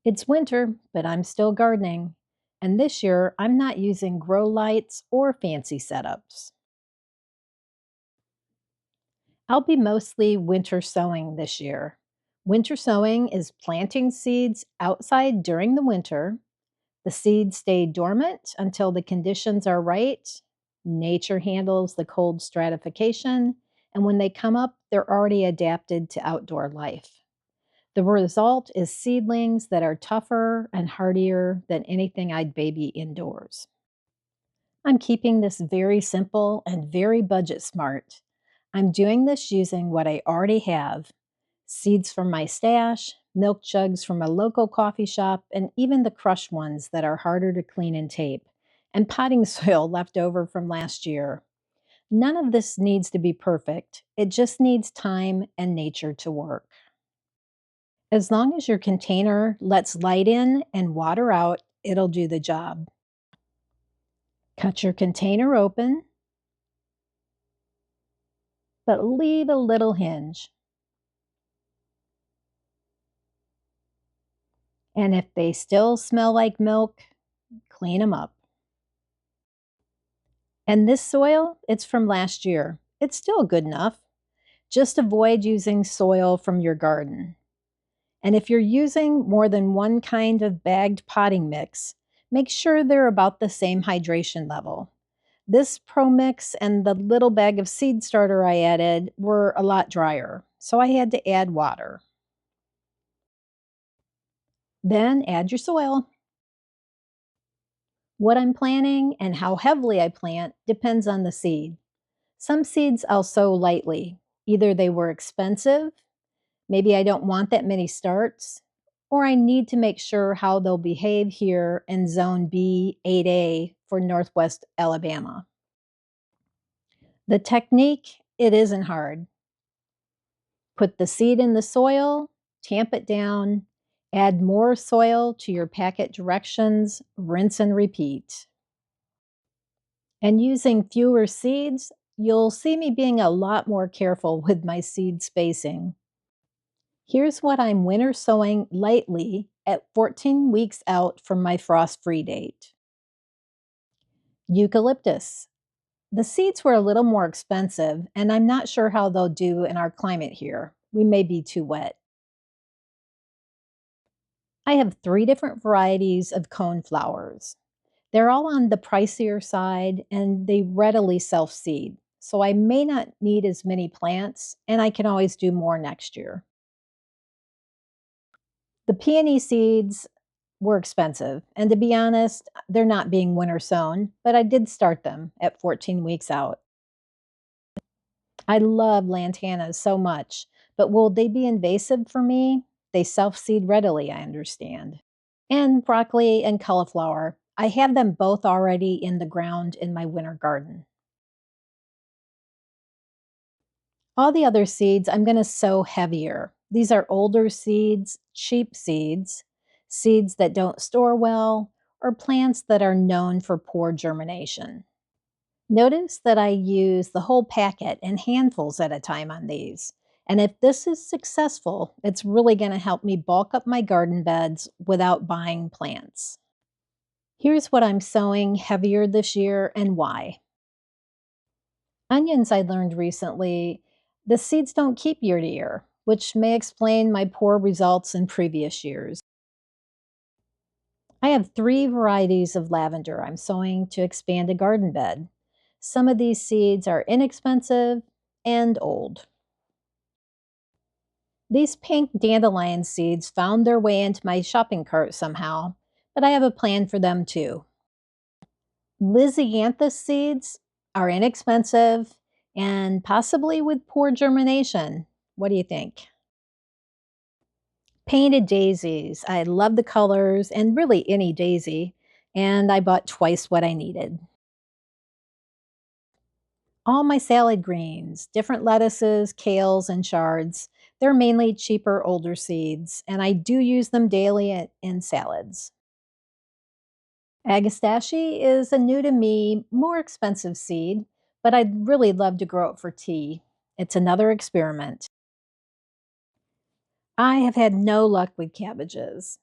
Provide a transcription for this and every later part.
It's winter, but I'm still gardening. And this year, I'm not using grow lights or fancy setups. I'll be mostly winter sowing this year. Winter sowing is planting seeds outside during the winter. The seeds stay dormant until the conditions are right. Nature handles the cold stratification, and when they come up, they're already adapted to outdoor life. The result is seedlings that are tougher and hardier than anything I'd baby indoors. I'm keeping this very simple and very budget smart. I'm doing this using what I already have: seeds from my stash, milk jugs from a local coffee shop, and even the crushed ones that are harder to clean and tape, and potting soil left over from last year. None of this needs to be perfect. It just needs time and nature to work. As long as your container lets light in and water out, it'll do the job. Cut your container open, but leave a little hinge. And if they still smell like milk, clean them up. And this soil, it's from last year. It's still good enough. Just avoid using soil from your garden. And if you're using more than one kind of bagged potting mix, make sure they're about the same hydration level. This Pro Mix and the little bag of seed starter I added were a lot drier, so I had to add water. Then add your soil. What I'm planting and how heavily I plant depends on the seed. Some seeds I'll sow lightly. Either they were expensive, maybe I don't want that many starts, or I need to make sure how they'll behave here in Zone B 8A for Northwest Alabama. The technique, it isn't hard. Put the seed in the soil, tamp it down, add more soil to your packet directions, rinse and repeat. And using fewer seeds, you'll see me being a lot more careful with my seed spacing. Here's what I'm winter sowing lightly at 14 weeks out from my frost-free date. Eucalyptus. The seeds were a little more expensive, and I'm not sure how they'll do in our climate here. We may be too wet. I have 3 different varieties of cone flowers. They're all on the pricier side and they readily self-seed, so I may not need as many plants and I can always do more next year. The peony seeds were expensive, and to be honest, they're not being winter sown, but I did start them at 14 weeks out. I love lantanas so much, but will they be invasive for me? They self-seed readily, I understand. And broccoli and cauliflower. I have them both already in the ground in my winter garden. All the other seeds I'm going to sow heavier. These are older seeds, cheap seeds, seeds that don't store well, or plants that are known for poor germination. Notice that I use the whole packet and handfuls at a time on these. And if this is successful, it's really going to help me bulk up my garden beds without buying plants. Here's what I'm sowing heavier this year and why. Onions, I learned recently, the seeds don't keep year to year, which may explain my poor results in previous years. I have 3 varieties of lavender I'm sowing to expand a garden bed. Some of these seeds are inexpensive and old. These pink dandelion seeds found their way into my shopping cart somehow, but I have a plan for them too. Lysianthus seeds are inexpensive and possibly with poor germination. What do you think? Painted daisies. I love the colors and really any daisy, and I bought twice what I needed. All my salad greens, different lettuces, kales, and shards. They're mainly cheaper, older seeds, and I do use them daily in salads. Agastache is a new to me, more expensive seed, but I'd really love to grow it for tea. It's another experiment. I have had no luck with cabbages.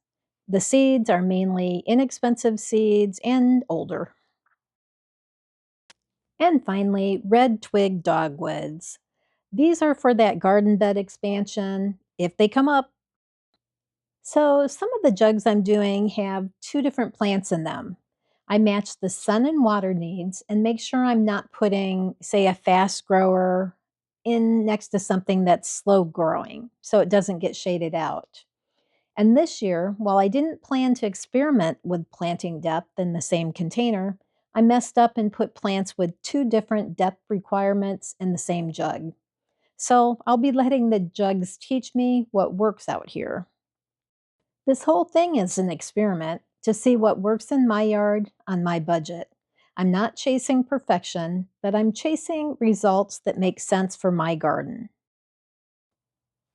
The seeds are mainly inexpensive seeds and older. And finally, red twig dogwoods. These are for that garden bed expansion if they come up. So, some of the jugs I'm doing have two different plants in them. I match the sun and water needs and make sure I'm not putting, say, a fast grower in next to something that's slow growing so it doesn't get shaded out. And this year, while I didn't plan to experiment with planting depth in the same container, I messed up and put plants with two different depth requirements in the same jug. So I'll be letting the jugs teach me what works out here. This whole thing is an experiment to see what works in my yard on my budget. I'm not chasing perfection, but I'm chasing results that make sense for my garden.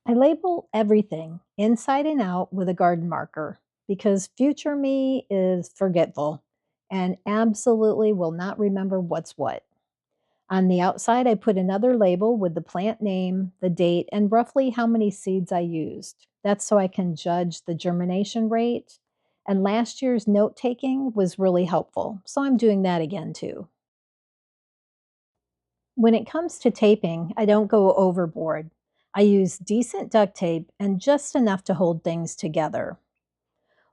I label everything inside and out with a garden marker because future me is forgetful and absolutely will not remember what's what. On the outside, I put another label with the plant name, the date, and roughly how many seeds I used. That's so I can judge the germination rate. And last year's note taking was really helpful, so I'm doing that again too. When it comes to taping, I don't go overboard. I use decent duct tape and just enough to hold things together.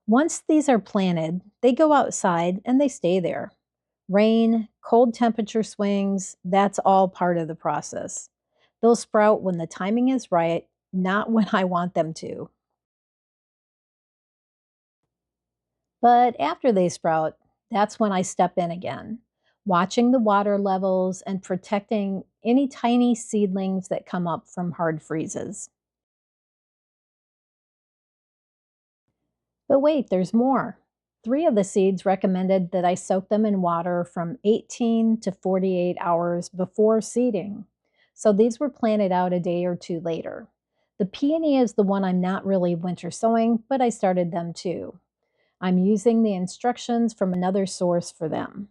Once these are planted, they go outside and they stay there. Rain, cold temperature swings, that's all part of the process. They'll sprout when the timing is right, not when I want them to. But after they sprout, that's when I step in again, watching the water levels and protecting any tiny seedlings that come up from hard freezes. But wait, there's more. Three of the seeds recommended that I soak them in water from 18 to 48 hours before seeding. So these were planted out a day or two later. The peony is the one I'm not really winter sowing, but I started them too. I'm using the instructions from another source for them.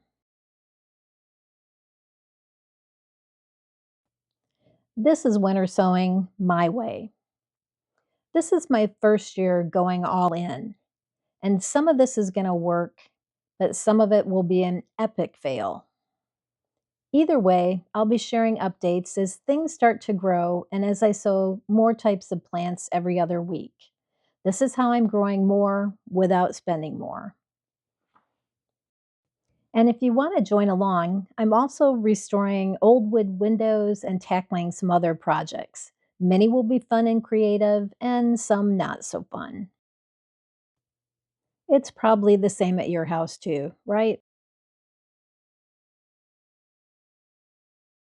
This is winter sowing my way. This is my first year going all in, and some of this is going to work, but some of it will be an epic fail. Either way, I'll be sharing updates as things start to grow and as I sow more types of plants every other week. This is how I'm growing more without spending more. And if you want to join along, I'm also restoring old wood windows and tackling some other projects. Many will be fun and creative, and some not so fun. It's probably the same at your house too, right?